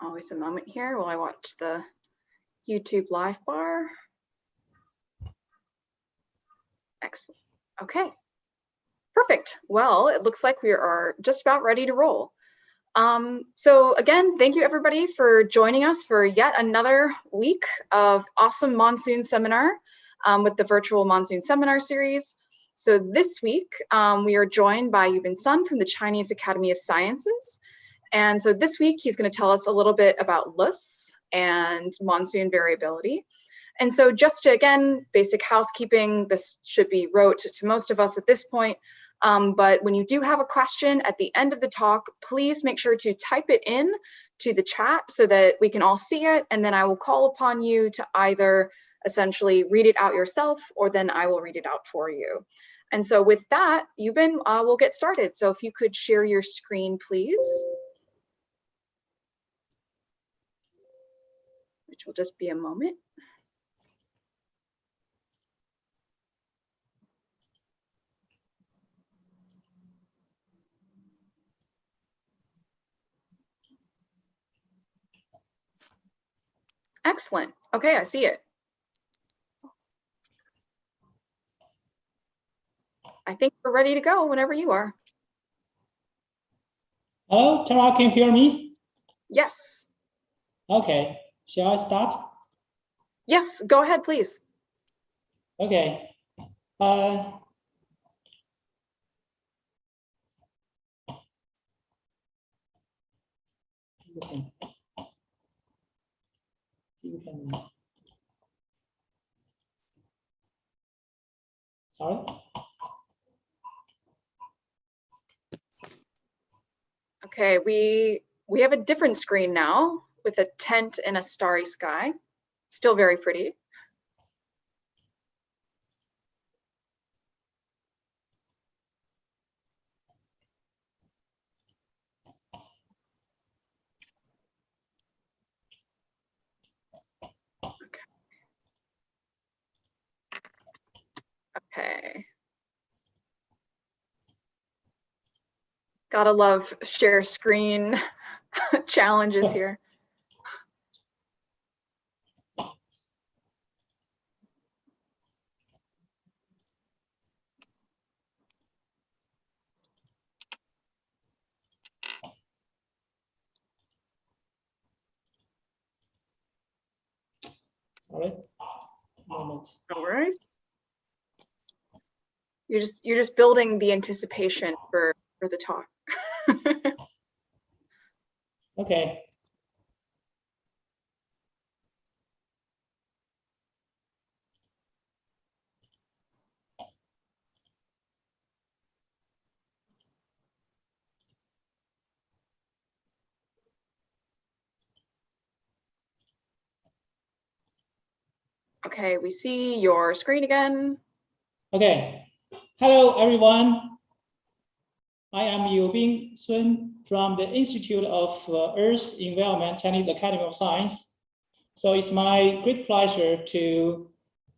Always a moment here while I watch the YouTube live bar. Excellent. Okay, perfect. Well, it looks like we are just about ready to roll. So again, thank you everybody for joining us for yet another week of awesome Monsoon seminar with the virtual Monsoon seminar series. So this week, we are joined by Youbin Sun from the Chinese Academy of Sciences. And so this week, he's going to tell us a little bit about loess and monsoon variability. And so just to, again, basic housekeeping, this should be rote to most of us at this point. But when you do have a question at the end of the talk, please make sure to type it in to the chat so that we can all see it. And then I will call upon you to either essentially read it out yourself, or then I will read it out for you. And so with that, Youbin, we'll get started. So if you could share your screen, please. Which will just be a moment. Excellent. Okay, I see it. I think we're ready to go whenever you are. Hello, Tara, can you hear me? Yes. Okay, shall I start? Yes, go ahead, please. Okay. Sorry. Okay, we have a different screen now with a tent and a starry sky. Still very pretty. Okay. Gotta love share screen challenges here. Sorry. Moment. No worries. You're just building the anticipation for the talk. Okay. Okay, we see your screen again. Okay. Hello, everyone. I am Youbin Sun from the Institute of Earth Environment, Chinese Academy of Science. So it's my great pleasure to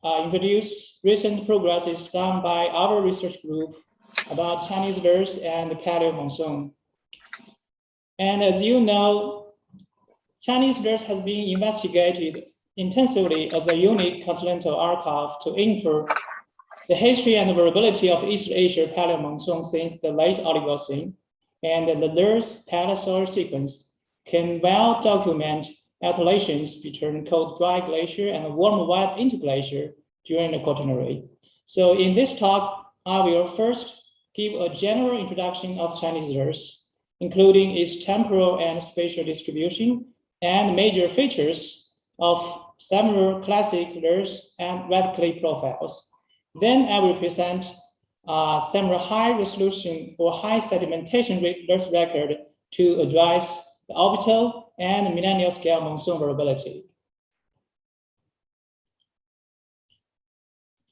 introduce recent progresses done by our research group about Chinese Earth and paleomonsoon. And as you know, Chinese Earth has been investigated intensively as a unique continental archive to infer the history and variability of East Asia paleomonsoon since the late Oligocene, and the loess Parasaur sequence can well document alterations between cold dry glacier and warm wet interglacier during the Quaternary. So in this talk, I will first give a general introduction of Chinese Earth, including its temporal and spatial distribution and major features of several classic Earth and red clay profiles. Then I will present several high resolution or high sedimentation Earth record to address the orbital and millennial scale monsoon variability.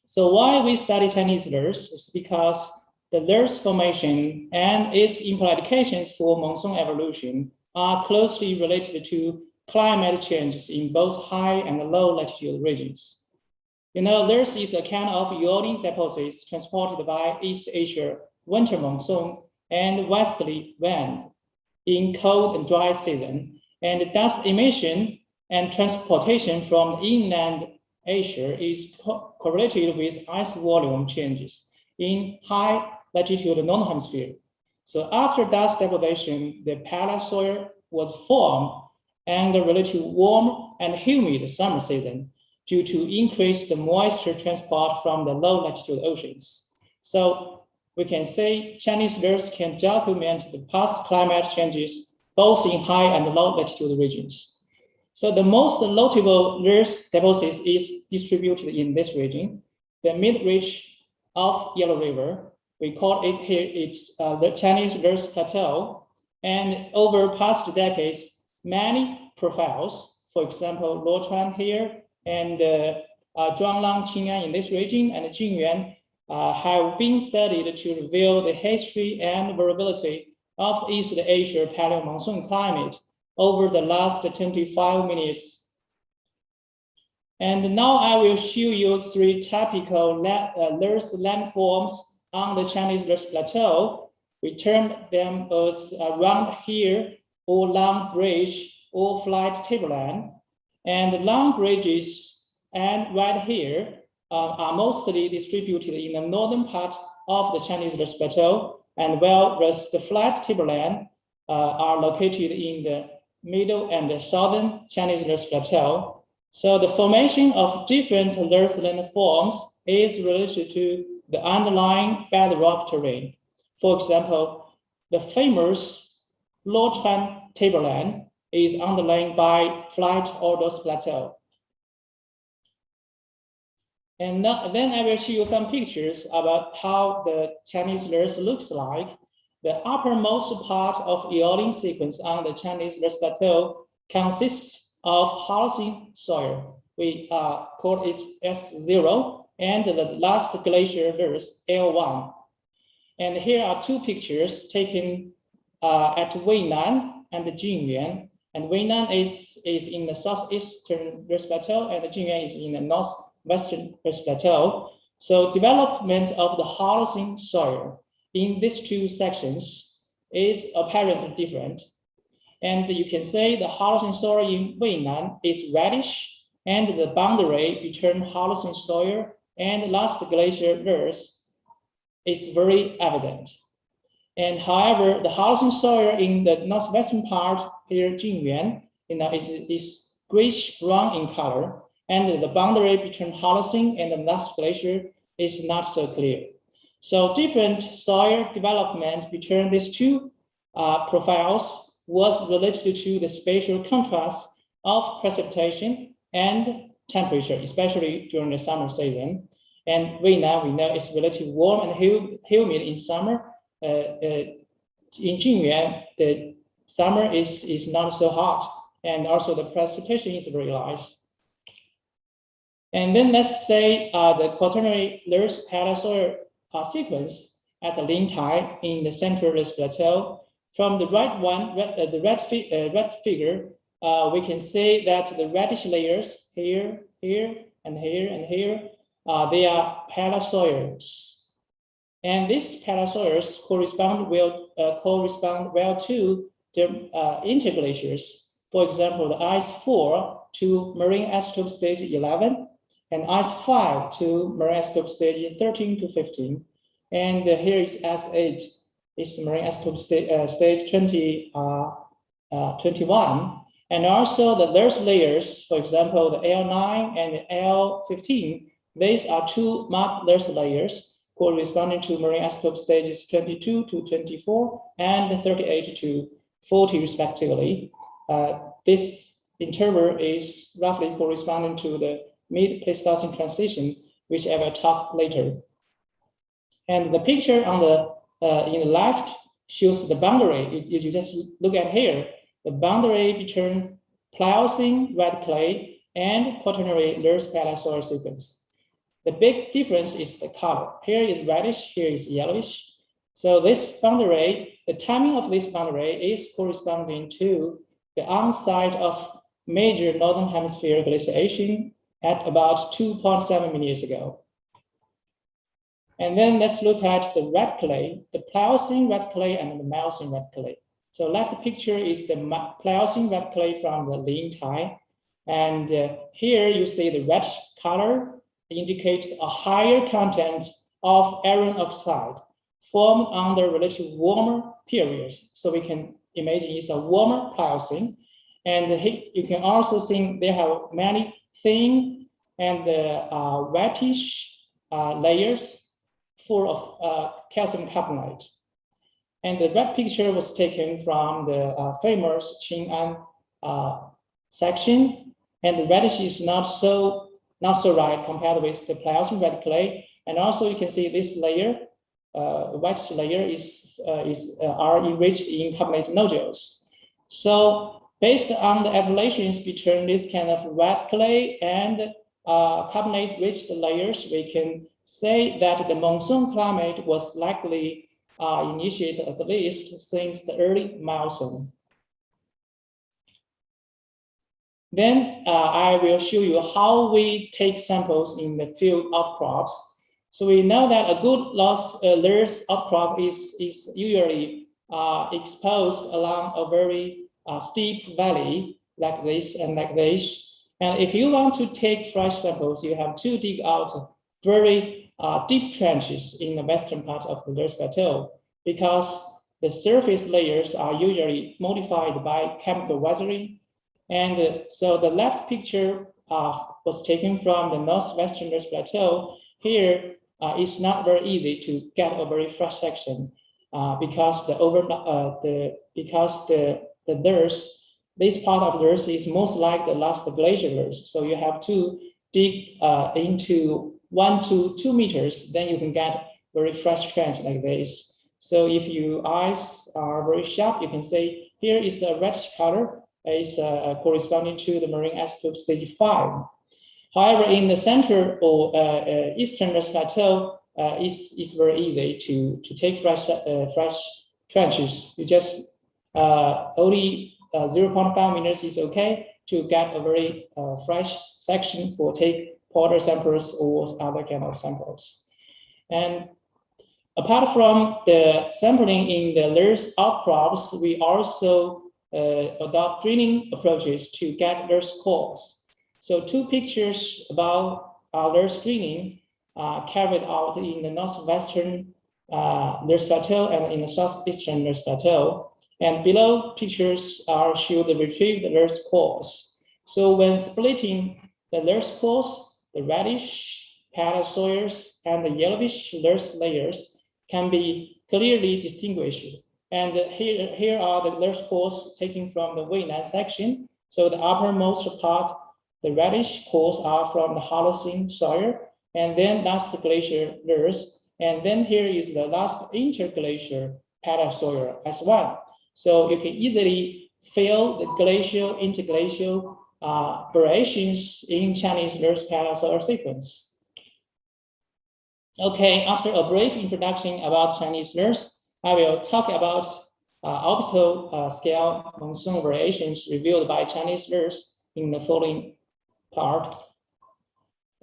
So why we study Chinese Earth is because the Earth formation and its implications for monsoon evolution are closely related to climate changes in both high and low latitude regions. You know, there is a account of yielding deposits transported by East Asia winter monsoon and westerly wind in cold and dry season. And dust emission and transportation from inland Asia is correlated with ice volume changes in high latitude northern hemisphere. So after dust deposition, the Parasaur was formed and the relatively warm and humid summer season due to increased moisture transport from the low latitude oceans. So we can say Chinese layers can document the past climate changes both in high and low latitude regions. So the most notable layers deposits is distributed in this region, the mid-ridge of Yellow River. We call it here, it's the Chinese layers plateau. And over past decades, many profiles, for example, Luochuan here and Zhuanglang, Qing'an in this region, and Jingyuan have been studied to reveal the history and variability of East Asia paleomonsoon climate over the last 25 minutes. And now I will show you three typical layers landforms on the Chinese layers plateau. We term them as round here, or long bridge, or flat tableland. And long bridges and right here are mostly distributed in the northern part of the Chinese layers plateau, and whereas the flat tableland are located in the middle and the southern Chinese layers plateau. So the formation of different layers landforms is related to the underlying bedrock terrain. For example, the famous Luochuan tableland is underlain by flat Ordos plateau. And then I will show you some pictures about how the Chinese layers looks like. The uppermost part of Youbin sequence on the Chinese layers plateau consists of Holocene soil. We call it S0, and the last glacier layers L1. And here are two pictures taken at Weinan and Jingyuan. And Weinan is in the southeastern layers plateau, and Jingyuan is in the northwestern layers plateau. So development of the Holocene soil in these two sections is apparently different. And you can say the Holocene soil in Weinan is reddish, and the boundary between Holocene soil and last glacier layers is very evident. And however, the Holocene soil in the northwestern part here, Jingyuan, is grayish brown in color, and the boundary between Holocene and the last glacier is not so clear. So different soil development between these two profiles was related to the spatial contrast of precipitation and temperature, especially during the summer season. And we know it's relatively warm and humid in summer. In Jingyuan, the summer is not so hot, and also the precipitation is very light. And then let's say the quaternary layers Parasaur sequence at the Lintai in the central layers plateau. From the right one, the red figure, we can say that the reddish layers here, here, and here, and here, they are Parasaurs. And these Parasaurs correspond well to the interglaciers. For example, the ice 4 to marine isotope stage 11, and ice 5 to marine isotope stage 13 to 15. And here is S8, is marine isotope stage 21. And also the layers layers, for example, the L9 and the L15, these are two marked layers layers corresponding to marine isotope stages 22 to 24 and 38 to 40 respectively. This interval is roughly corresponding to the mid-Pleistocene transition, which I will talk later. And the picture on the in the left shows the boundary. If you just look at here, the boundary between Pliocene red clay and quaternary layers Parasaur sequence. The big difference is the color. Here is reddish, here is yellowish. So this boundary, the timing of this boundary is corresponding to the onset of major northern hemisphere glaciation at about 2.7 million years ago. And then let's look at the red clay, the Pliocene red clay and the Miocene red clay. So left picture is the Pliocene red clay from the Lin-Tai. And here you see the red color indicates a higher content of iron oxide formed under relatively warmer periods. So we can imagine it's a warmer Pliocene. And you can also see they have many thin and whitish layers full of calcium carbonate. And the red picture was taken from the famous Qing'an section, and the reddish is not so right compared with the Pliocene red clay. And also you can see this layer, whitish layer are enriched in carbonate nodules. So based on the relations between this kind of red clay and carbonate-rich layers, we can say that the monsoon climate was likely initiated at least since the early Monsoon. Then I will show you how we take samples in the field outcrops. So we know that a good loess outcrop is usually exposed along a very steep valley like this and like this. And if you want to take fresh samples, you have to dig out very deep trenches in the western part of the loess plateau, because the surface layers are usually modified by chemical weathering. And so the left picture was taken from the northwestern loess plateau. Here, it's not very easy to get a very fresh section because this part of the loess is most like the last glacier loess. So you have to dig into 1 to 2 meters, then you can get very fresh trench like this. So if your eyes are very sharp, you can say here is a reddish color, is corresponding to the marine isotope stage 5. However, in the central or eastern loess plateau, it's very easy to take fresh trenches. You just only 0.5 meters is okay to get a very fresh section for take powder samples or other kind of samples. And apart from the sampling in the loess outcrops, we also adopt drilling approaches to get loess cores. So 2 pictures about loess drilling carried out in the northwestern loess plateau and in the southeastern loess plateau. And below pictures show the retrieved loess cores. So when splitting the loess cores, the reddish, Parasaurs, and the yellowish loess layers can be clearly distinguished. And here are the loess cores taken from the Weinan section. So the uppermost part, the reddish cores are from the Holocene soil, and then that's the glacier loess. And then here is the last interglacier Parasaur as well. So you can easily feel the glacial, interglacial variations in Chinese loess Parasaur sequence. Okay, after a brief introduction about Chinese loess, I will talk about orbital scale monsoon variations revealed by Chinese loess in the following part.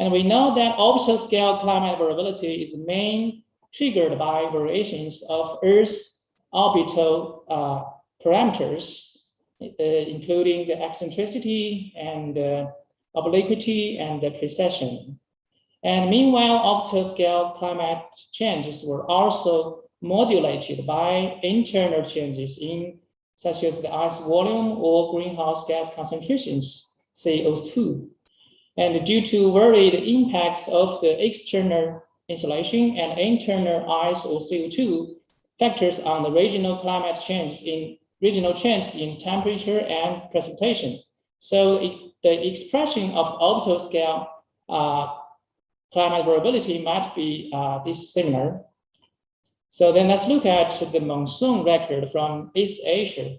And we know that orbital scale climate variability is mainly triggered by variations of Earth's orbital parameters, including the eccentricity and obliquity and the precession. And meanwhile, orbital scale climate changes were also modulated by internal changes in such as the ice volume or greenhouse gas concentrations, CO2. And due to varied impacts of the external insulation and internal ice or CO2 factors on the regional climate change in temperature and precipitation. So the expression of orbital scale climate variability might be dissimilar. So then let's look at the monsoon record from East Asia.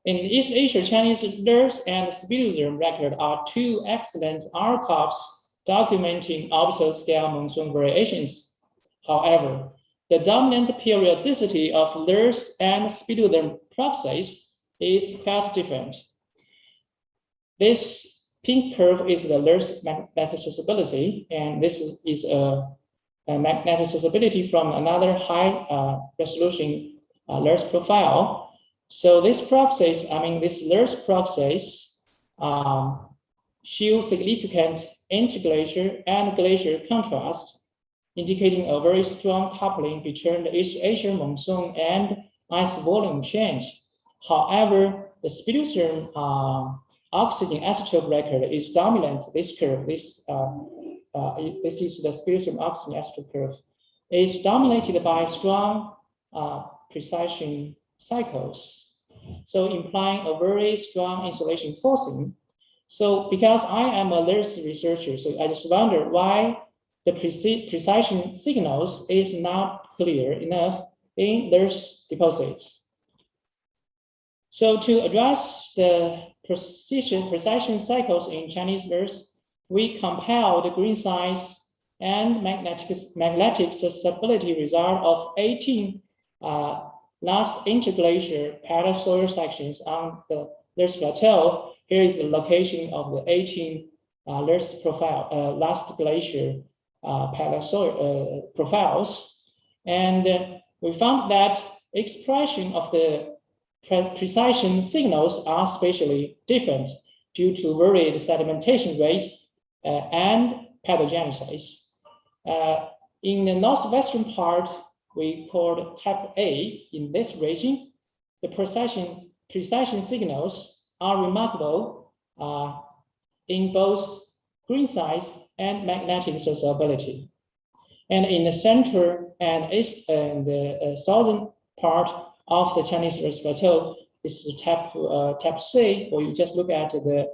In East Asia, Chinese loess and speleism record are 2 excellent archives documenting orbital scale monsoon variations. However, the dominant periodicity of loess and speleism proxies is quite different. This pink curve is the loess magnetic susceptibility, and this is a magnetic susceptibility from another high resolution loess profile. So these proxies, these loess proxies show significant interglacier and glacier contrast, indicating a very strong coupling between the East Asian monsoon and ice volume change. However, the speleothem oxygen isotope record is dominant. This curve, this is the speleothem oxygen isotope curve, is dominated by strong precession cycles, so implying a very strong insulation forcing. So because I am a loess researcher, so I just wonder why the precession signals is not clear enough in loess deposits. So to address the precession cycles in Chinese loess, we compile the grain size and magnetic susceptibility result of 18 last interglacier Parasaur sections on the loess plateau. Here is the location of the 18 loess profile, last glacier Parasaur profiles. And we found that expression of the precession signals are spatially different due to varied sedimentation rate and pathogenesis. In the northwestern part, we called type A in this region. The precession signals are remarkable in both grain size and magnetic susceptibility. And in the center and east and the southern part of the Chinese loess plateau, this is type C, where you just look at the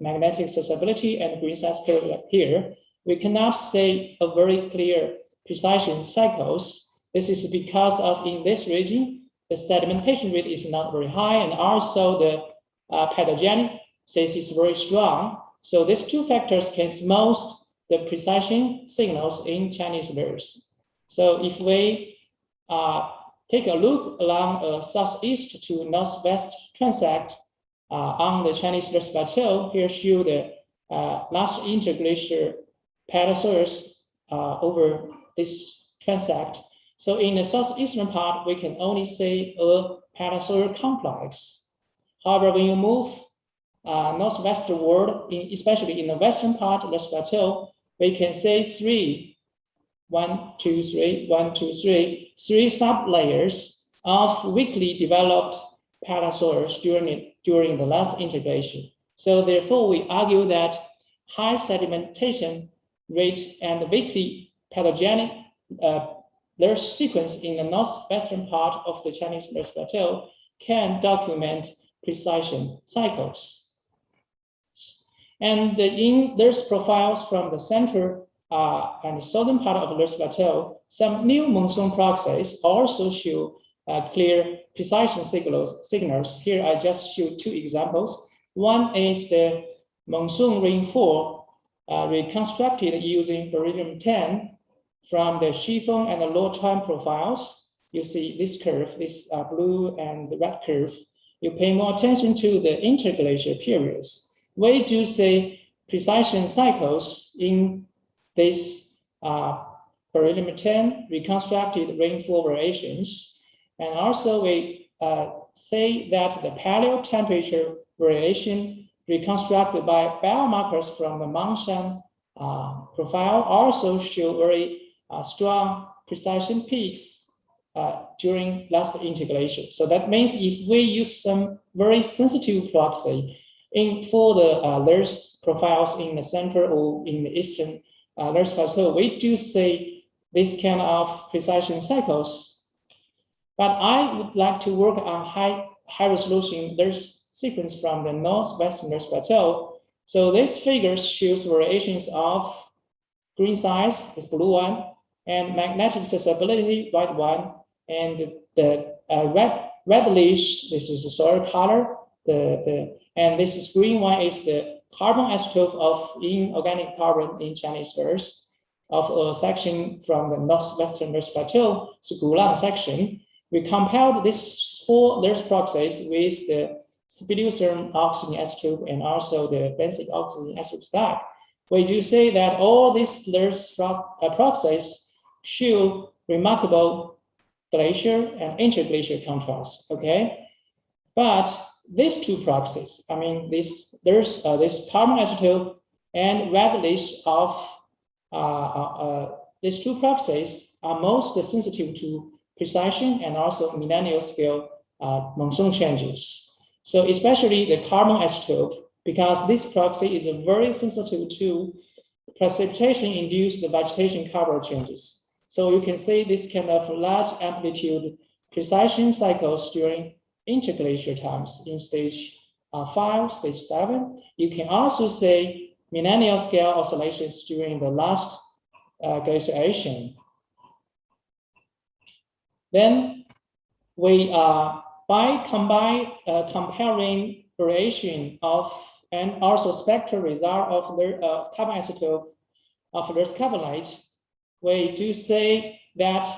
magnetic susceptibility and grain size curve here. We cannot say a very clear precession cycles. This is because of in this region, the sedimentation rate is not very high, and also the pathogenesis is very strong. So these two factors can smooth the precession signals in Chinese loess. So if we take a look along a southeast to northwest transect on the Chinese loess plateau, here show the last interglacier Parasaurs over this transect. So in the southeastern part, we can only see a Parasaur complex. However, when you move northwestward, especially in the western part of the plateau, we can see three sub-layers of weakly developed Parasaurs during the last integration. So therefore, we argue that high sedimentation rate and weakly pathogenic loess sequence in the northwestern part of the Chinese loess plateau can document precession cycles. And in loess profiles from the center and the southern part of the loess plateau, some new monsoon proxies also show clear precession signals. Here I just show two examples. One is the monsoon rainfall reconstructed using beryllium-10 from the chiffon and the low time profiles. You see this curve, this blue and the red curve. You pay more attention to the interglacial periods. We do see precession cycles in this beryllium-10 reconstructed rainfall variations. And also we say that the paleo temperature variation reconstructed by biomarkers from the Monsoon profile also show very strong precession peaks during last integration. So that means if we use some very sensitive proxy for the loess profiles in the center or in the eastern loess plateau, we do see this kind of precession cycles. But I would like to work on high resolution loess sequence from the northwestern loess plateau. So this figure shows variations of grain size, this blue one, and magnetic susceptibility, white one, and the reddish, this is the soil color, and this is green one is the carbon isotope of inorganic carbon in Chinese loess of a section from the northwestern loess plateau, so Gulan section. We compiled these four loess proxies with the speleothem oxygen isotope and also the basic oxygen isotope stack. We do say that all these loess proxies show remarkable glacier and interglacier contrast. Okay, but these two proxies, I mean, there's this carbon isotope and red list of these two proxies are most sensitive to precession and also millennial scale monsoon changes. So especially the carbon isotope, because this proxy is very sensitive to precipitation-induced vegetation cover changes. So you can see this kind of large amplitude precession cycles during interglacier times in stage 5, stage 7. You can also see millennial scale oscillations during the last glaciation. Then we by comparing variation of and also spectral result of the carbon isotope of Earth's carbonate, we do say that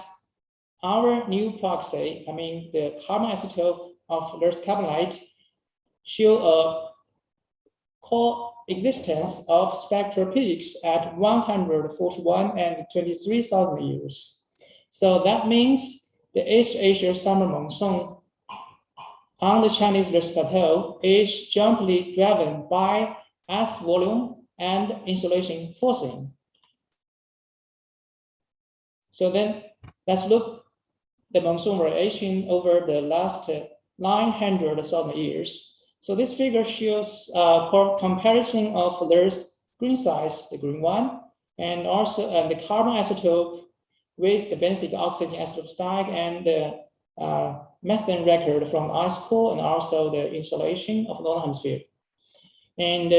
our new proxy, I mean the carbon isotope of Earth's carbonate, show a coexistence of spectral peaks at 141 and 23,000 years. So that means the East Asia summer monsoon on the Chinese Plateau is jointly driven by ice volume and insolation forcing. So then let's look the monsoon variation over the last 900,000 years. So this figure shows comparison of Earth's green size, the green one, and also the carbon isotope with the basic oxygen isotope stack and the methane record from the ice core and also the insolation of the northern hemisphere. And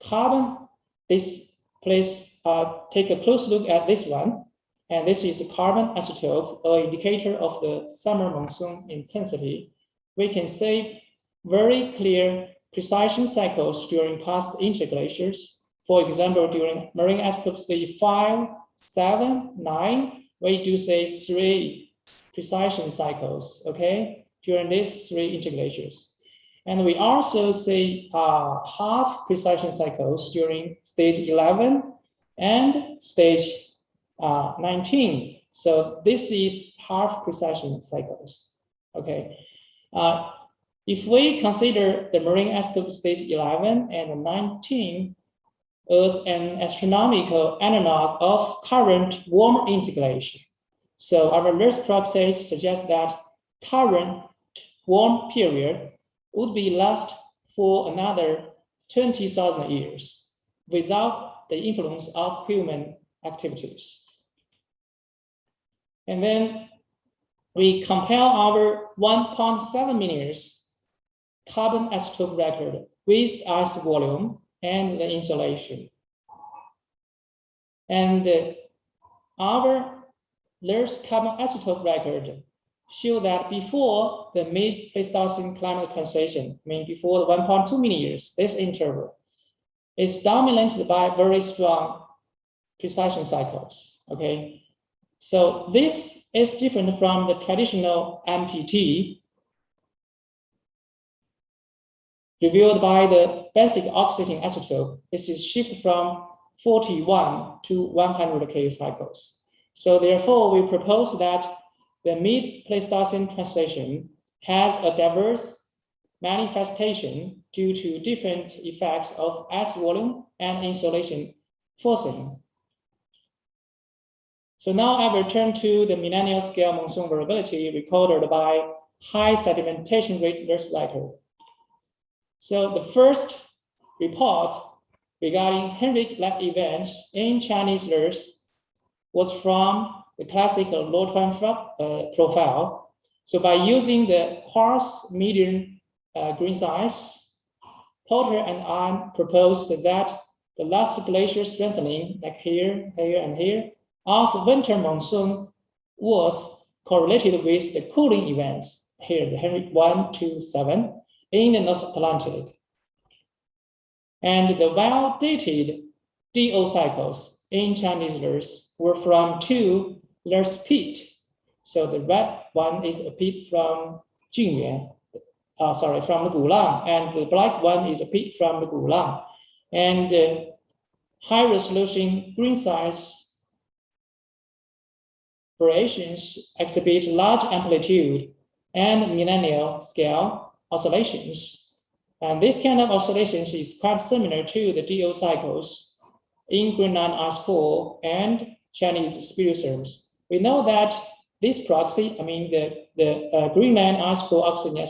carbon, please take a close look at this one. And this is a carbon isotope, an indicator of the summer monsoon intensity. We can see very clear precession cycles during past interglaciers. For example, during marine isotope stage 5, 7, 9, we do see 3 precession cycles, okay, during these 3 interglaciers. And we also see half precession cycles during stage 11 and stage 19. So this is half precession cycles, okay. If we consider the marine isotope stage 11 and 19 as an astronomical analog of current warm interglacier, so our Earth proxies suggest that current warm period would be last for another 20,000 years without the influence of human activities. And then we compare our 1.7 meters carbon isotope record with ice volume and the insolation. And our Earth's carbon isotope record show that before the mid-Pleistocene climate transition, I mean before the 1.2 million years, this interval is dominated by very strong precession cycles, okay? So this is different from the traditional MPT revealed by the basic oxygen isotope. This is shift from 41 to 100 K cycles. So therefore, we propose that the mid-Pleistocene transition has a diverse manifestation due to different effects of ice volume and insolation forcing. So now I will turn to the millennial scale monsoon variability recorded by high sedimentation rate Earth record. So the first report regarding Henrik-like events in Chinese Earth was from the classical low-time profile. So by using the quartz median green size, Porter and I proposed that the last glacier strengthening, like here, here, and here, of winter monsoon was correlated with the cooling events here, the Henrik 1, 2, 7 in the North Atlantic. And the well-dated DO cycles in Chinese Earth were from 2 Earth peat. So the red one is a peat from Junyuan, from the Gulang, and the black one is a peat from the Gulang. And high resolution green size variations exhibit large amplitude and millennial scale oscillations. And this kind of oscillations is quite similar to the DO cycles in Greenland ice core and Chinese spirituals. We know that this proxy, I mean the Greenland ice core oxygen,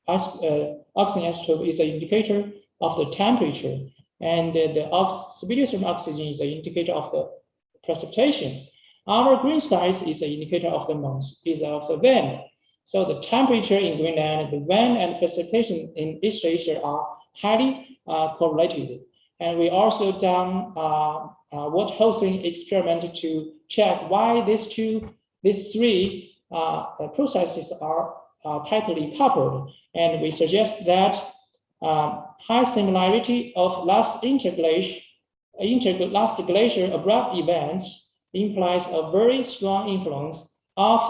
oxygen isotope is an indicator of the temperature, and the spiritual oxygen is an indicator of the precipitation. Our green size is an indicator of the wind. So the temperature in Greenland, the wind and precipitation in East Asia are highly correlated. And we also done what hosting experiment to check why these three processes are tightly coupled. And we suggest that high similarity of last glacier abrupt events implies a very strong influence of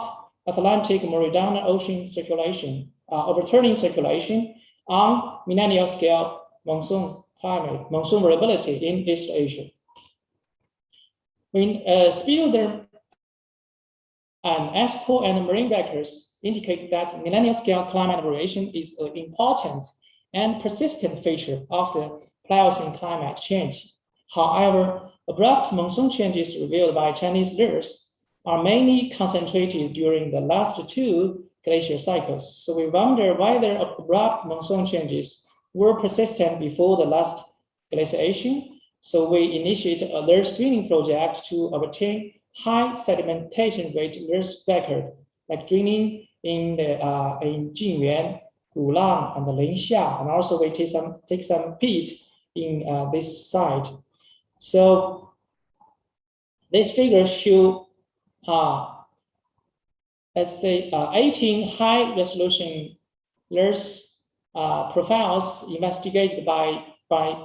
Atlantic Meridional Ocean circulation, overturning circulation on millennial scale monsoon climate, monsoon variability in East Asia. When spillover and S-core and marine vectors indicate that millennial scale climate variation is an important and persistent feature of the Pliocene climate change. However, abrupt monsoon changes revealed by Chinese loess are mainly concentrated during the last two glacier cycles. So we wonder whether abrupt monsoon changes were persistent before the last glaciation. So we initiated a loess drilling project to obtain high sedimentation rate loess record, like drilling in Jinyuan, Gulang, and Linxia, and also we take some peat in this site. So these figures show, let's say, 18 high-resolution loess profiles investigated by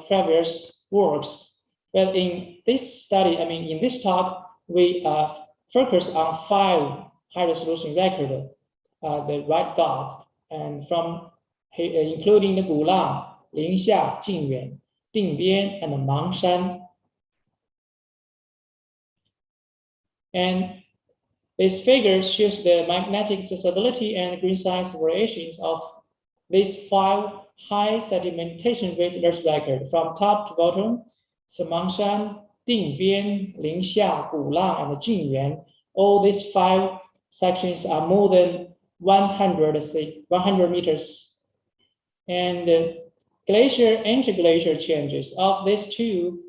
previous works. But in this study, I mean, in this talk, we focus on 5 high-resolution records, the right dots, and from including the Gulang, Linxia, Jinyuan, Dingbian, and Mangshan. And this figure shows the magnetic susceptibility and green size variations of these 5 high sedimentation rate loess records from top to bottom. So Mangshan, Dingbian, Linxia, Gulang, and Jinyuan. All these 5 sections are more than 100 meters. And glacier interglacier changes of these 2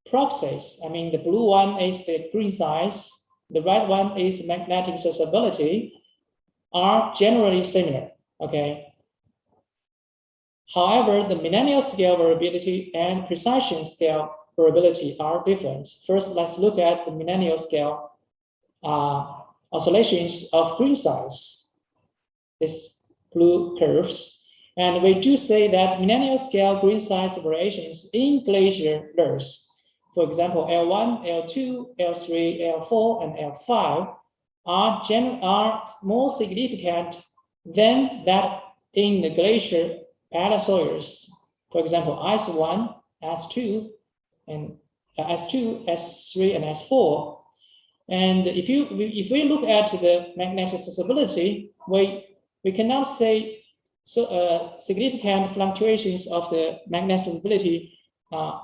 proxies, I mean, the blue one is the green size, the right one is magnetic susceptibility, are generally similar, okay? However, the millennial scale variability and precision scale variability are different. First, let's look at the millennial scale oscillations of green size, these blue curves. And we do say that millennial scale green size variations in glacier loess, for example, L1, L2, L3, L4, and L5 are more significant than that in the glacier Parasaurs. For example, S1, S2, and S2, S3, and S4. And if we look at the magnetic susceptibility, we cannot say significant fluctuations of the magnetic susceptibility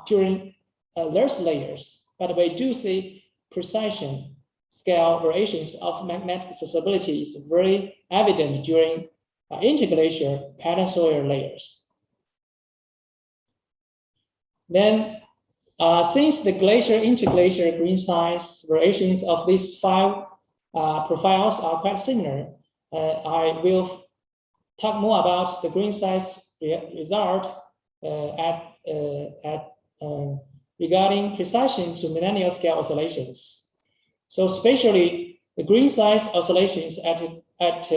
during loess layers, but we do see precision scale variations of magnetic susceptibility is very evident during interglacier Parasaur layers. Then, since the glacier interglacier green size variations of these 5 profiles are quite similar, I will talk more about the green size result regarding precision to millennial scale oscillations. So spatially, the green size oscillations at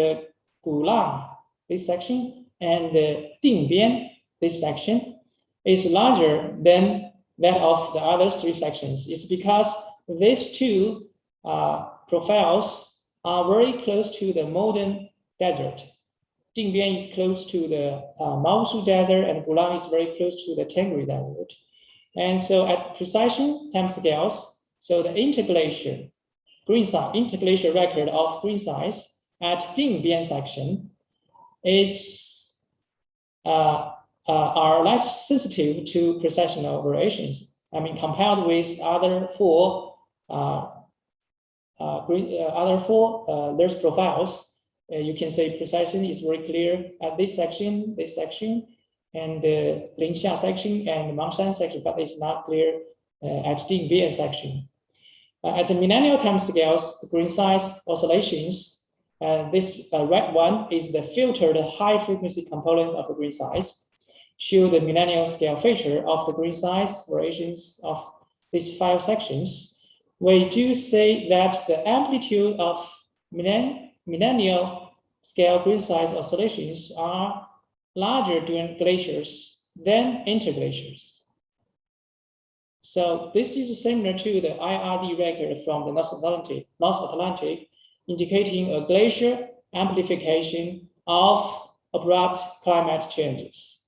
Gulang, this section, and the Dingbian, this section, is larger than that of the other 3 sections. It's because these 2 profiles are very close to the modern desert. Dingbian is close to the Monsoon desert, and Gulang is very close to the Tengri desert. And so at precision time scales, so the interglacier green size, interglacial record of green size at Youbin section is are less sensitive to precessional variations. I mean, compared with other four Ler's profiles, you can say precision is very clear at this section, and the Linxia section and Monsoon section, but it's not clear at Youbin section. At the millennial time scales, the green size oscillations, this red one is the filtered high frequency component of the green size, show the millennial scale feature of the green size variations of these 5 sections. We do say that the amplitude of millennial scale green size oscillations are larger during glaciers than interglaciers. So this is similar to the IRD record from the North Atlantic, indicating a glacier amplification of abrupt climate changes.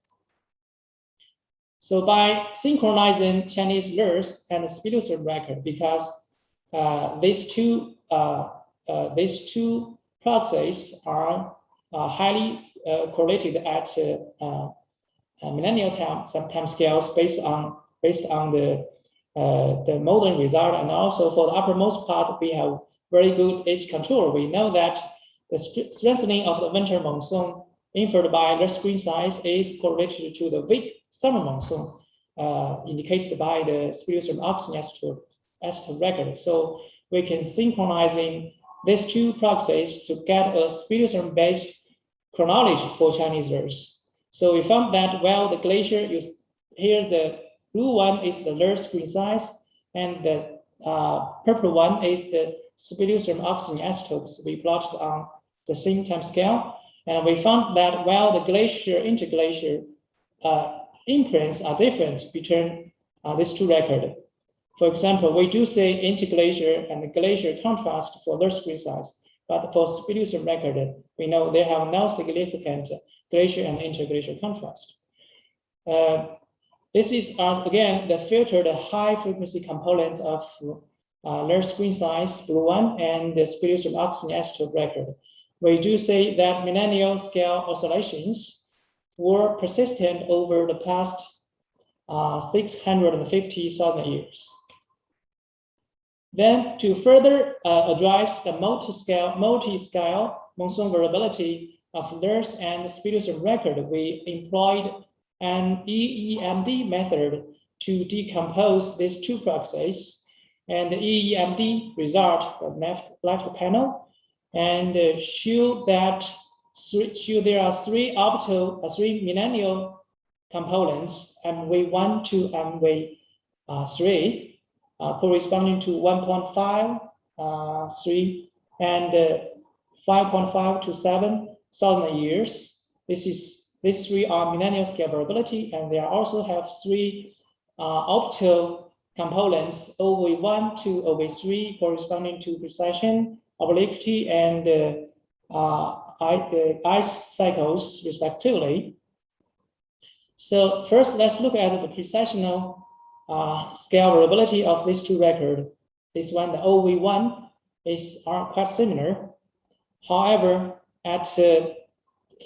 So by synchronizing Chinese Ler's and the Spinocean record, because these two proxies are highly correlated at millennial time scales based on the modern result, and also for the uppermost part, we have very good age control. We know that the strengthening of the winter monsoon inferred by Ler's green size is correlated to the weak summer monsoon, indicated by the Spinocean oxygen isotope record. So we can synchronizing these two proxies to get a Spinocean-based chronology for Chinese Ler's. So we found that while the glacier here the blue one is the Ler's green size, and the purple one is the Spinocean oxygen isotopes we plotted on the same time scale. And we found that while the glacier interglacier imprints are different between these two records. For example, we do say interglacier and glacier contrast for Ler's green size, but for Spinocean record, we know they have no significant glacier and interglacier contrast. This is again the filtered high frequency component of Ler's green size, blue one, and the Spinocean oxygen isotope record. We do say that millennial scale oscillations were persistent over the past 650,000 years. Then to further address the multiscale monsoon variability of Ler's and Spinocean record, we employed an EEMD method to decompose these two proxies, and the EEMD result, the left panel, and show that there are three millennial components, MV1 to MV3, corresponding to 1.5, 3, and 5.5 to 7,000 years. These three are millennial scale variability, and they also have three optical components, OV1 to OV3, corresponding to precession, obliquity, and ice cycles, respectively. So first, let's look at the precessional scale variability of these two records. This one, the OV1, are quite similar. However,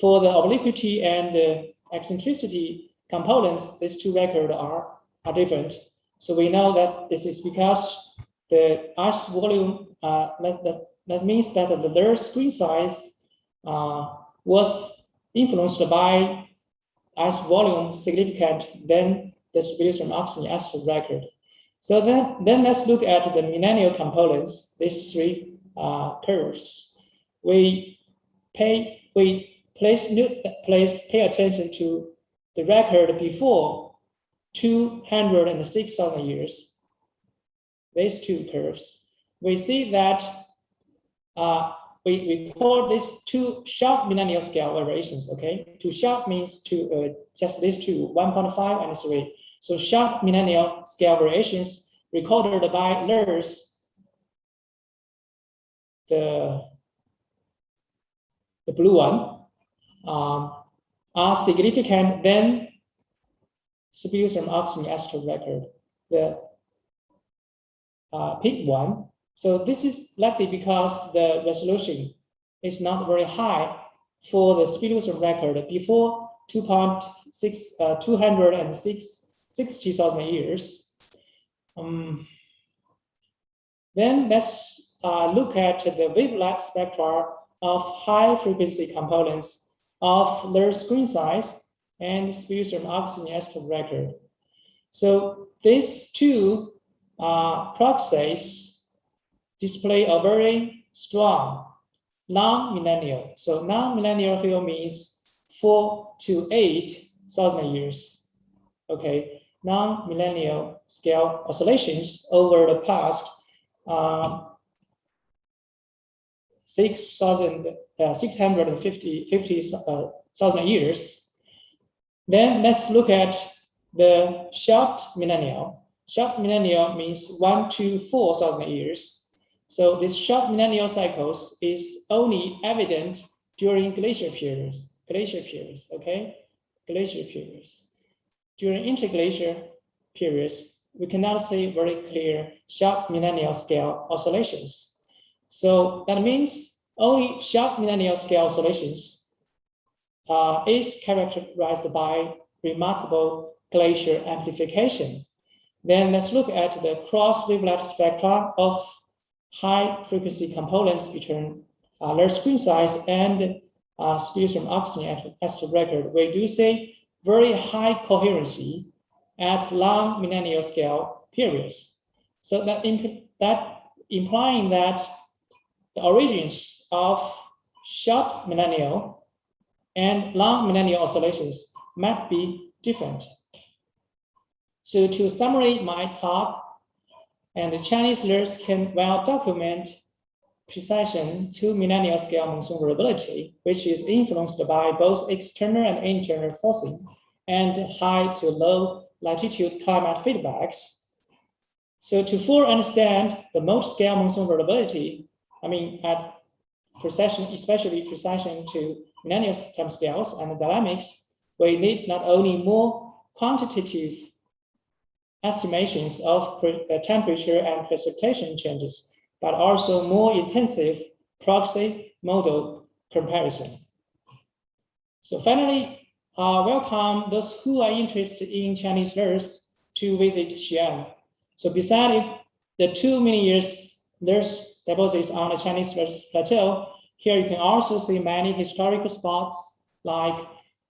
for the obliquity and the eccentricity components, these two records are different. So we know that this is because the ice volume, that means that the Ler's screen size was influenced by ice volume significant than the Spinocean oxygen isotope record. So then let's look at the millennial components, these three curves. We pay attention to the record before 206,000 years. These two curves. We see that we call these two sharp millennial scale variations. Okay, two sharp means just these two, 1.5 and 3. So sharp millennial scale variations recorded by Ler's, the blue one, are significant than Spinocean oxygen isotope record. The pink one So this is likely because the resolution is not very high for the Spinoza record before 260,000 years. Then let's look at the wavelength spectra of high frequency components of their screen size and Spinoza oxygen isotope record. So these two proxies display a very strong non-millennial. So non-millennial here means 4 to 8,000 years. Okay, non-millennial scale oscillations over the past 650,000 years. Then let's look at the short millennial. Short millennial means 1 to 4,000 years. So this short millennial cycles is only evident during glacial periods, okay? Glacial periods. During interglacial periods, we cannot see very clear short millennial scale oscillations. So that means only short millennial scale oscillations is characterized by remarkable glacial amplification. Then let's look at the cross wavelength spectra of high frequency components between their screen size and Spinoza oxygen isotope record. We do see very high coherency at long millennial scale periods. So that implying that the origins of short millennial and long millennial oscillations might be different. So to summarize my talk, and the Chinese learners can well document precision to millennial scale monsoon variability, which is influenced by both external and internal forcing and high to low latitude climate feedbacks. So to fully understand the multi-scale monsoon variability, at precision, especially precision to millennial time scales and dynamics, we need not only more quantitative estimations of temperature and precipitation changes, but also more intensive proxy model comparison. So finally, welcome those who are interested in Chinese learners to visit Xi'an. So beside the 2 million years there's deposits on the Chinese Plateau, here you can also see many historical spots like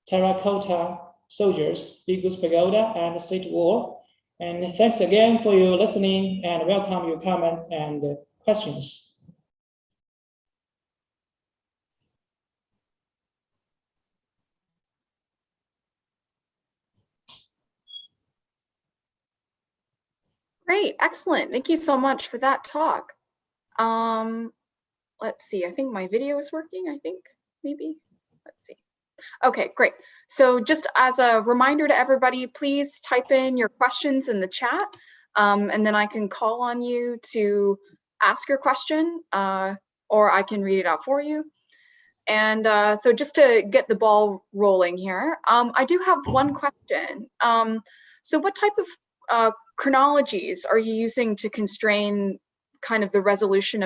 terracotta soldiers, Big Goose Pagoda, and City Wall. And thanks again for your listening, and welcome your comment and questions. Great, excellent. Thank you so much for that talk. Let's see, I think my video is working, maybe. Let's see. Okay, great. So just as a reminder to everybody, please type in your questions in the chat, and then I can call on you to ask your question, or I can read it out for you. And so just to get the ball rolling here, I do have one question. So what type of chronologies are you using to constrain kind of the resolution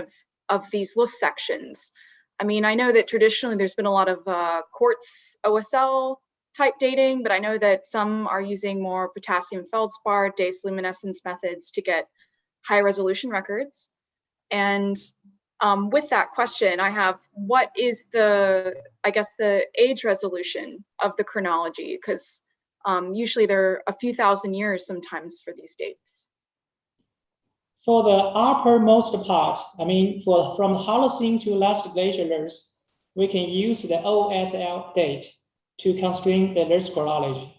of these loess sections? I mean, I know that traditionally there's been a lot of quartz OSL type dating, but I know that some are using more potassium feldspar, dace luminescence methods to get high resolution records. And with that question, I have, what is the age resolution of the chronology? Because usually they're a few thousand years sometimes for these dates. For the uppermost part, from Holocene to last glacial layers, we can use the OSL date to constrain the layers chronology.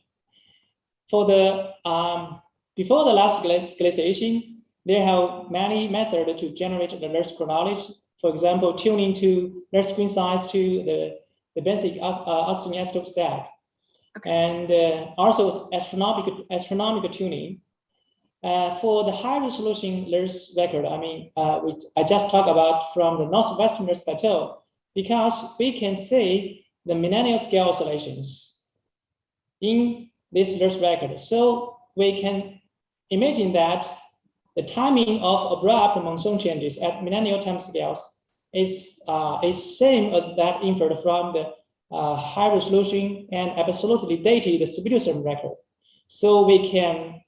For the before the last glaciation, there have many methods to generate the layers chronology. For example, tuning to layer screen size to the basic oxygen isotope stack, okay. And also astronomical tuning. For the high resolution layers record, which I just talked about from the northwestern plateau, because we can see the millennial scale oscillations in this layers record. So we can imagine that the timing of abrupt monsoon changes at millennial timescales is same as that inferred from the high resolution and absolutely dated Spitzer record. So we can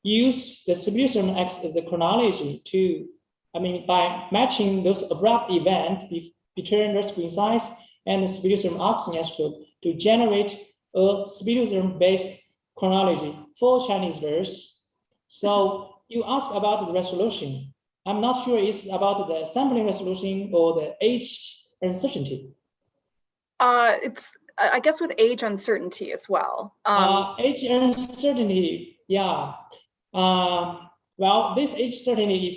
use the Spitzer the chronology to, by matching those abrupt events between the screen size and the Spitzer oxygen isotope to generate a Spitzer-based chronology for Chinese verse. So you asked about the resolution. I'm not sure it's about the sampling resolution or the age uncertainty. It's, I guess, with age uncertainty as well. Age uncertainty, yeah. Well, this age certainty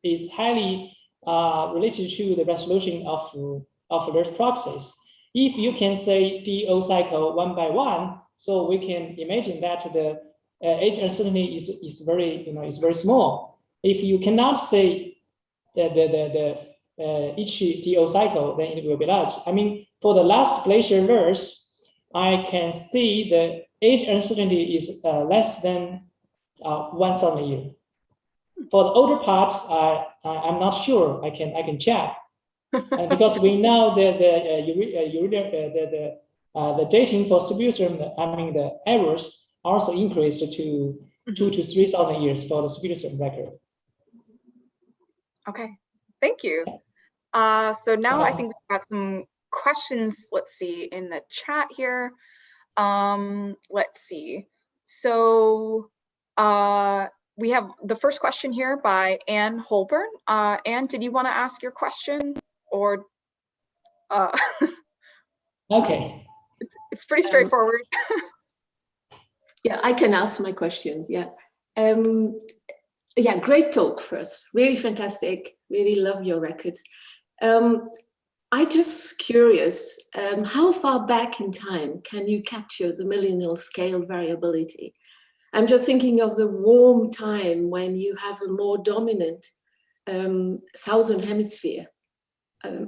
is highly related to the resolution of those proxies. If you can say DO cycle one by one, so we can imagine that the age uncertainty is very small. If you cannot say each DO cycle, then it will be large. For the last glacier verse, I can see the age uncertainty is less than 1,000 year. For the older parts, I'm not sure. I can check, because we know that the dating for Spitzer, the errors also increased to 2,000 to 3,000 years for the Spitzer record. Okay, thank you. So now I think we've got some questions, let's see, in the chat here. Let's see. So we have the first question here by Anne Holborn. Anne, did you want to ask your question, or? Okay. It's pretty straightforward. Yeah, I can ask my questions. Yeah. Yeah, great talk first. Really fantastic. Really love your records. I'm just curious, how far back in time can you capture the millennial scale variability? I'm just thinking of the warm time when you have a more dominant southern hemisphere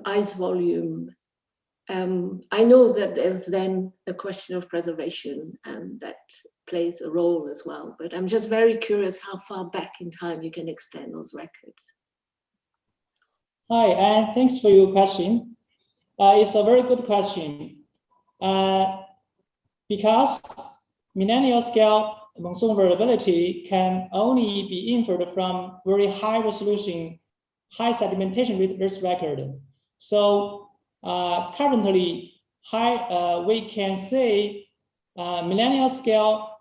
ice volume. I know that there's then a question of preservation, and that plays a role as well, but I'm just very curious how far back in time you can extend those records. Hi, Anne, thanks for your question. It's a very good question. Because millennial scale monsoon variability can only be inferred from very high resolution, high sedimentation rate Earth record. So currently, we can say millennial scale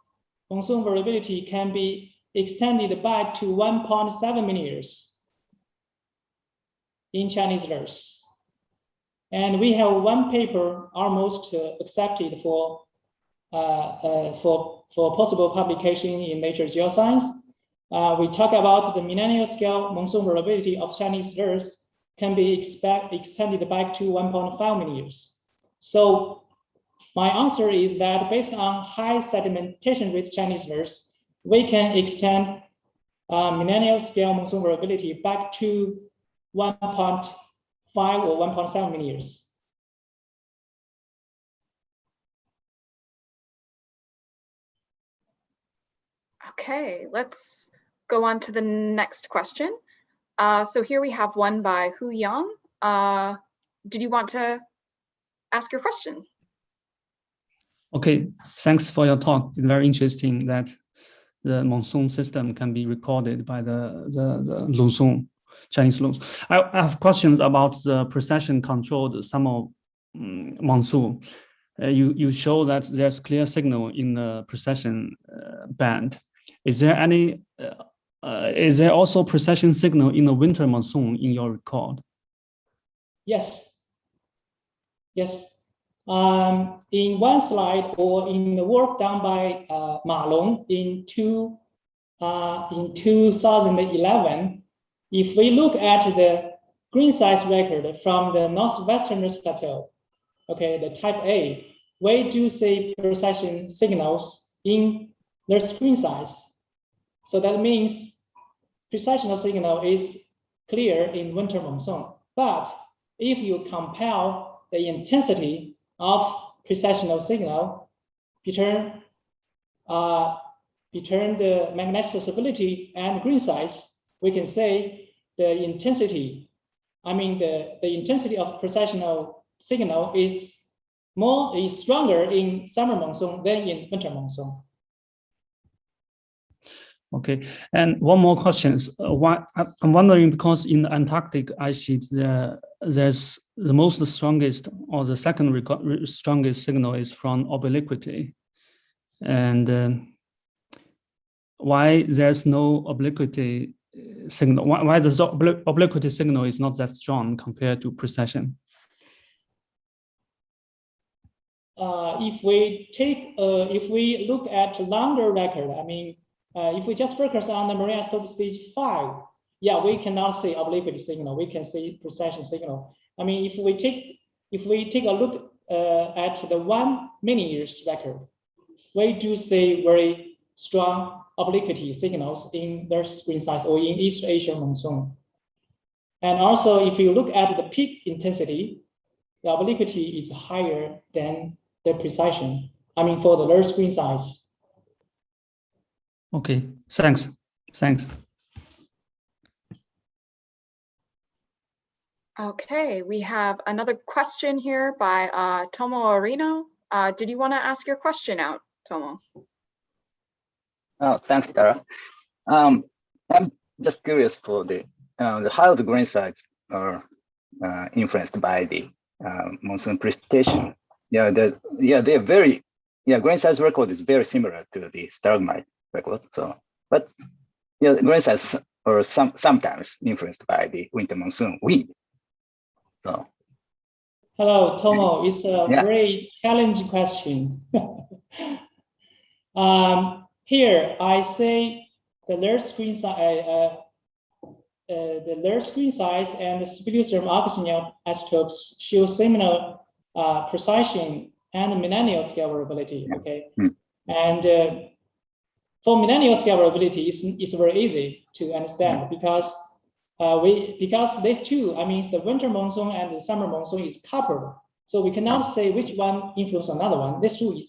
monsoon variability can be extended back to 1.7 million years in Chinese verse. And we have one paper almost accepted for possible publication in Nature Geoscience. We talk about the millennial scale monsoon variability of Chinese verse can be extended back to 1.5 million years. So my answer is that based on high sedimentation rate Chinese verse, we can extend millennial scale monsoon variability back to 1.5 or 1.7 million years. Okay, let's go on to the next question. So here we have one by Hu Yang. Did you want to ask your question? Okay, thanks for your talk. It's very interesting that the monsoon system can be recorded by the loess, Chinese loess. I have questions about the precession controlled summer monsoon. You show that there's clear signal in the precession band. Is there any? Is there also precession signal in the winter monsoon in your record? Yes. Yes. In one slide or in the work done by Ma Long in 2011, if we look at the green size record from the northwestern Plateau, okay, the type A, we do see precession signals in their screen size. So that means precessional signal is clear in winter monsoon. But if you compare the intensity of precessional signal between between the magnetic susceptibility and grain size, we can say the intensity, the intensity of precessional signal is stronger in summer monsoon than in winter monsoon. Okay, and one more question. Why I'm wondering, because in the Antarctic ice sheet, there's the strongest or the second strongest signal is from obliquity, and why there's no obliquity signal? Why the obliquity signal is not that strong compared to precession? If we look at longer record, if we just focus on the marine isotope stage 5, yeah, we cannot see obliquity signal. We can see precession signal. If we take a look at the 1 million years record, we do see very strong obliquity signals in their screen size or in East Asian monsoon. And also, if you look at the peak intensity, the obliquity is higher than the precession. For the lower screen size. Okay, thanks. Okay, we have another question here by Tomo Arino. Did you want to ask your question out, Tomo? Oh, thanks, Tara. I'm just curious for how the grain size are influenced by the monsoon precipitation. They're very, grain size record is very similar to the stalagmite record. So, but grain size are sometimes influenced by the winter monsoon wind. So. Hello, Tomo. It's a very challenging question. Here I say the large screen size, and the spectrum oxygen isotopes show similar precession and millennial scale variability. Okay, and for millennial scale variability, it's very easy to understand because these two, the winter monsoon and the summer monsoon is coupled. So we cannot say which one influence another one. These two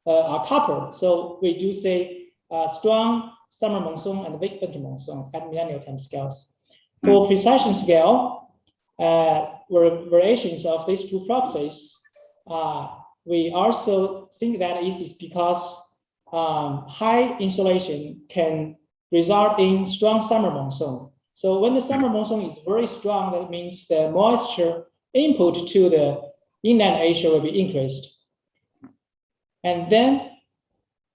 are coupled. So we do say strong summer monsoon and weak winter monsoon at millennial time scales. For precession scale, variations of these two proxies, we also think that it is because high insolation can result in strong summer monsoon. So when the summer monsoon is very strong, that means the moisture input to the inland Asia will be increased. And then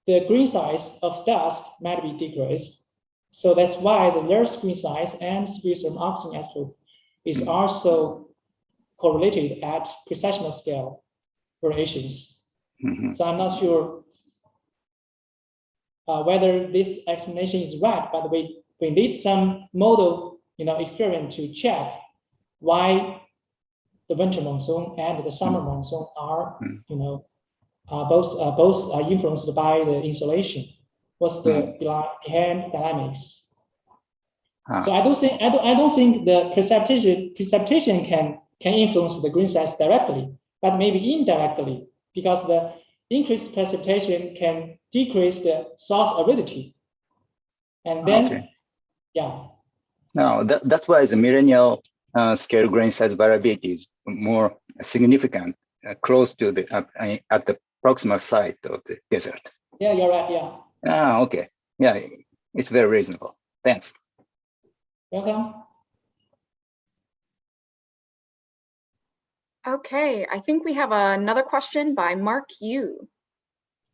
the grain size of dust might be decreased. So that's why the large grain size and spectrum oxygen isotope is also correlated at precessional scale variations. So I'm not sure whether this explanation is right, but we need some model experiment to check why the winter monsoon and the summer monsoon are both are influenced by the insolation. What's the behind dynamics? So I don't think the precipitation can influence the grain size directly, but maybe indirectly, because the increased precipitation can decrease the source aridity. And then, No, that's why the millennial scale grain size variability is more significant close to the at the proximal site of the desert. Yeah, you're right. Yeah. Okay. Yeah, it's very reasonable. Thanks. Welcome. Okay, I think we have another question by Mark Yu.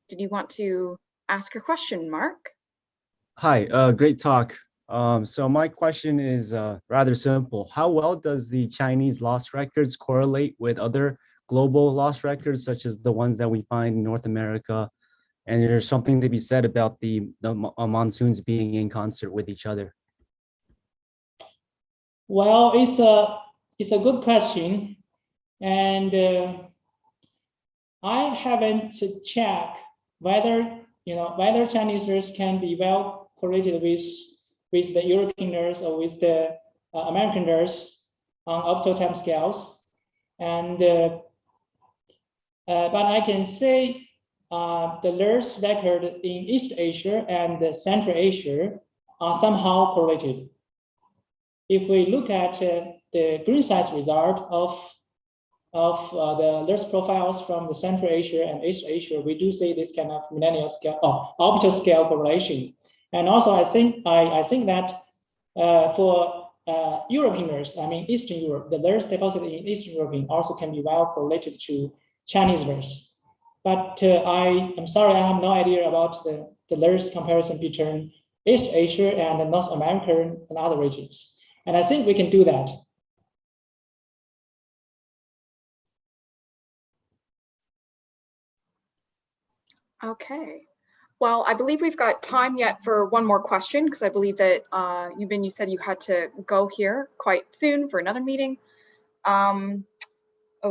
Did you want to ask your question, Mark? Hi, great talk. So my question is rather simple. How well does the Chinese lost records correlate with other global lost records, such as the ones that we find in North America? And there's something to be said about the monsoons being in concert with each other. Well, it's a good question, and I haven't checked whether Chinese nurse can be well correlated with the European nurse or with the American nurse on optical time scales, and but I can say the loess record in East Asia and Central Asia are somehow correlated. If we look at the green size result of the loess profiles from the Central Asia and East Asia, we do see this kind of millennial scale or orbital scale correlation. And also, I think that for Europeans, I mean Eastern Europe, the loess deposited in Eastern Europe also can be well correlated to Chinese loess. But I'm sorry, I have no idea about the loess comparison between East Asia and North America and other regions. And I think we can do that. Okay. Well, I believe we've got time yet for one more question, because I believe that Youbin, you said you had to go here quite soon for another meeting. Oh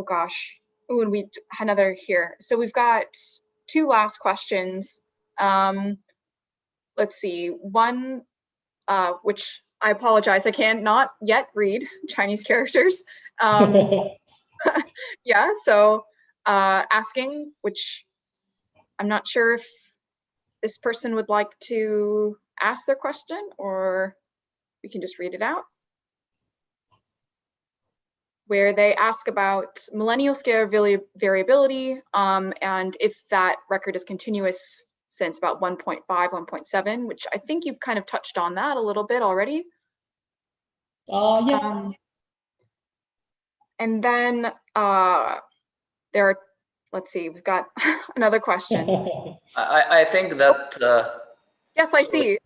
gosh. Oh, and we had another here. So we've got two last questions. Let's see. One, which I apologize, I can't not yet read Chinese characters. Yeah, so asking, which I'm not sure if this person would like to ask their question, or we can just read it out. Where they ask about millennial scale variability, and if that record is continuous since about 1.5, 1.7, which I think you've kind of touched on that a little bit already. Yeah. And then there are, let's see, we've got another question. I think that. Yes, I see.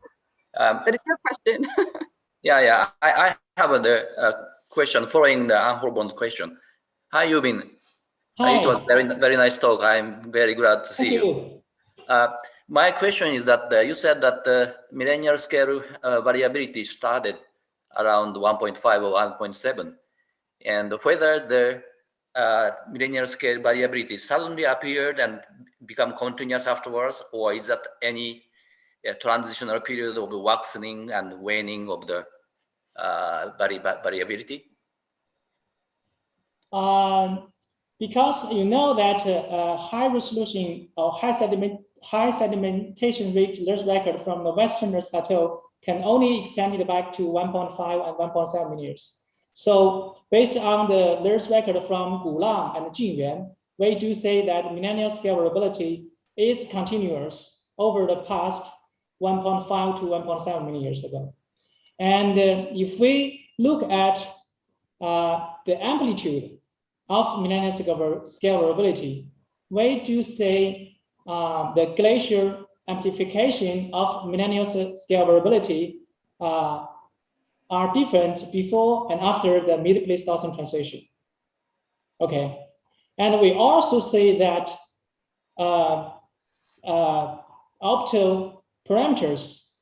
But it's your question. Yeah. I have a question following the unfolded question. Hi, Youbin. Hi. It was very nice talk. I'm very glad to see you. My question is that you said that the millennial scale variability started around 1.5 or 1.7, and whether the millennial scale variability suddenly appeared and become continuous afterwards, or is that any transitional period of waxing and waning of the variability? Because you know that high resolution or high sedimentation rate loess record from the Western Plateau can only extend it back to 1.5 and 1.7 years. So based on the loess record from Gulang and Jinyuan, we do say that millennial scale variability is continuous over the past 1.5 to 1.7 million years ago. And if we look at the amplitude of millennial scale variability, we do say the glacial amplification of millennial scale variability are different before and after the mid-Pleistocene transition. Okay, and we also say that optical parameters,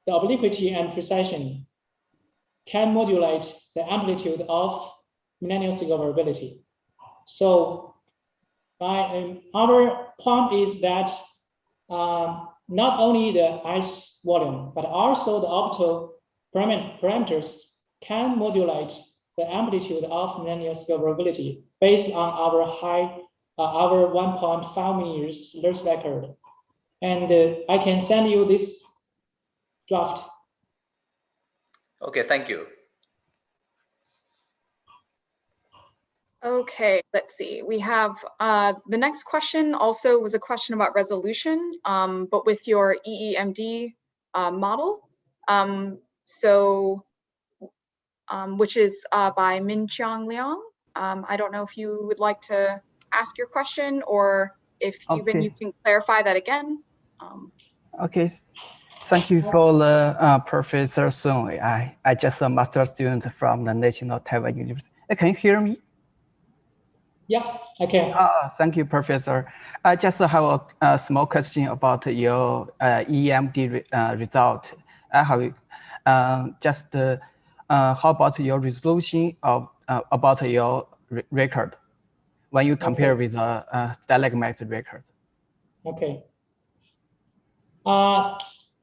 the obliquity and precision, can modulate the amplitude of millennial scale variability. So our point is that not only the ice volume, but also the optical parameters can modulate the amplitude of millennial scale variability based on our 1.5 million years loess record. And I can send you this draft. Okay, thank you. Okay, let's see. We have the next question also was a question about resolution, but with your EEMD model. Which is by Minqiang Liang. I don't know if you would like to ask your question, or if Youbin, you can clarify that again. Okay, thank you for the Professor Sun. I just a master student from the National Taiwan University. Can you hear me? Yeah, I can. Thank you, Professor. I just have a small question about your EMD result. I have how about your resolution of about your record when you compare with a stalagmite record? Okay.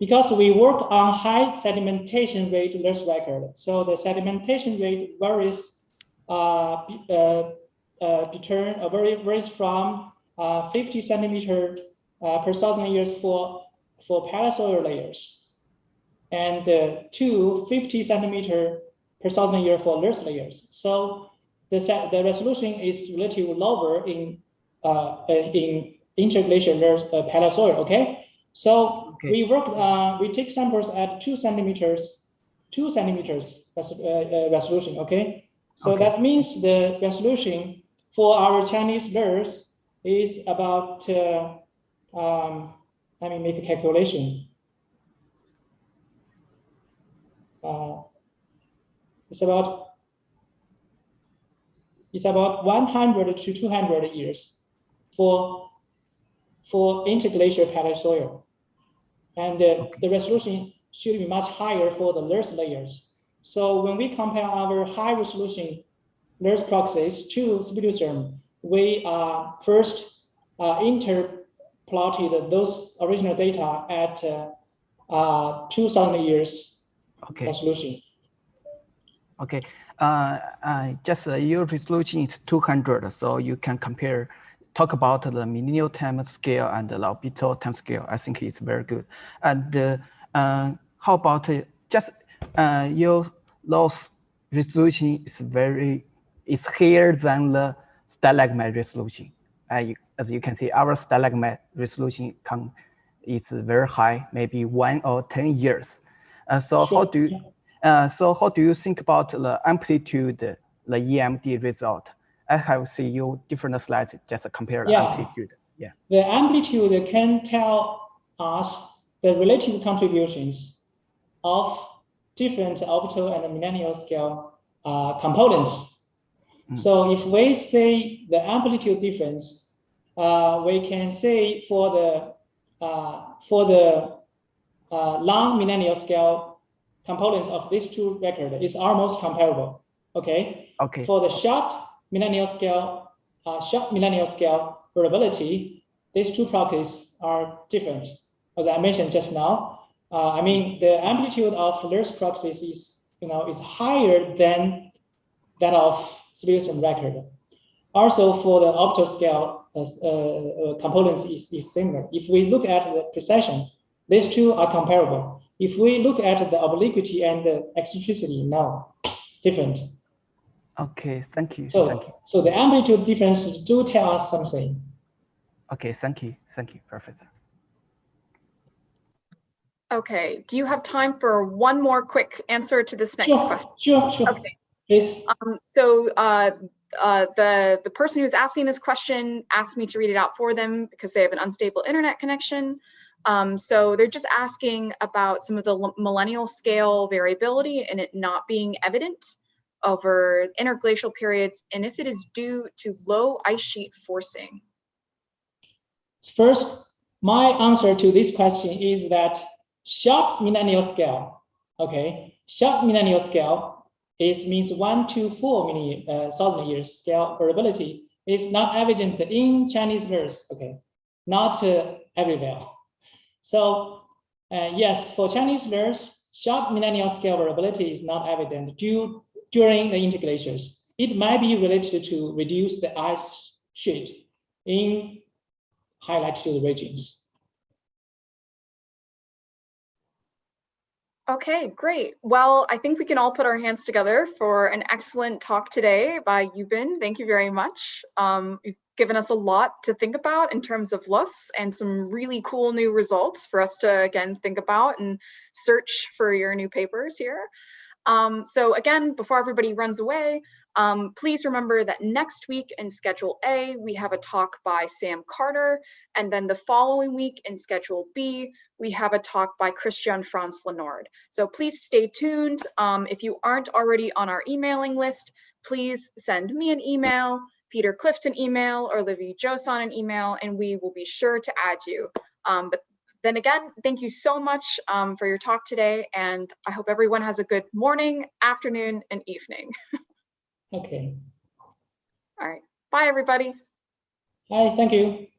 Because we work on high sedimentation rate loess record, so the sedimentation rate varies varies from 50 centimeter per 1,000 years for Parasaur layers, and 50 centimeter per 1,000 year for loess layers. So the resolution is relatively lower in interglacial Parasaur. Okay, so we take samples at 2 centimeters resolution. Okay, so that means the resolution for our Chinese loess is about. Let me make a calculation. It's about 100 to 200 years for interglacial Parasaur, and the resolution should be much higher for the loess layers. So when we compare our high resolution loess proxies to Speleotherm, we first interplotted those original data at 2,000 years resolution. Okay. Just your resolution is 200, so you can talk about the Millennial time scale and the Plateau time scale. I think it's very good. And how about your loss resolution is higher than the stalagmite resolution. As you can see, our stalagmite resolution is very high, maybe 1 or 10 years. So how do you think about the amplitude, the EMD result? I have seen you different slides, just compare the amplitude. Yeah. The amplitude can tell us the relative contributions of different orbital and millennial scale components. So if we say the amplitude difference, we can say for the long millennial scale components of these two records is almost comparable. Okay. For the short millennial scale variability, these two proxies are different. As I mentioned just now, I mean the amplitude of loess proxies is higher than that of Speleotherm record. Also, for the orbital scale components is similar. If we look at the precision, these two are comparable. If we look at the obliquity and the eccentricity, no, different. Okay, thank you. So the amplitude differences do tell us something. Okay, thank you, Professor. Okay, do you have time for one more quick answer to this next question? Sure. Okay. Please. So the person who's asking this question asked me to read it out for them because they have an unstable internet connection. So they're just asking about some of the millennial scale variability and it not being evident over interglacial periods, and if it is due to low ice sheet forcing. First, my answer to this question is that short millennial scale, short millennial scale means 1 to 4,000 years scale variability is not evident in Chinese loess, not everywhere. So yes, for Chinese loess, short millennial scale variability is not evident during the interglaciers. It might be related to reduce the ice sheet in high latitude regions. Okay, great. Well, I think we can all put our hands together for an excellent talk today by Youbin. Thank you very much. You've given us a lot to think about in terms of loess and some really cool new results for us to, again, think about and search for your new papers here. So again, before everybody runs away, please remember that next week in Schedule A, we have a talk by Sam Carter, and then the following week in Schedule B, we have a talk by Christian Franz Lenord. So please stay tuned. If you aren't already on our emailing list, please send me an email, Peter Clift an email, or Livy Joson an email, and we will be sure to add you. But then again, thank you so much for your talk today, and I hope everyone has a good morning, afternoon, and evening. Okay. All right. Bye, everybody. Hi, thank you.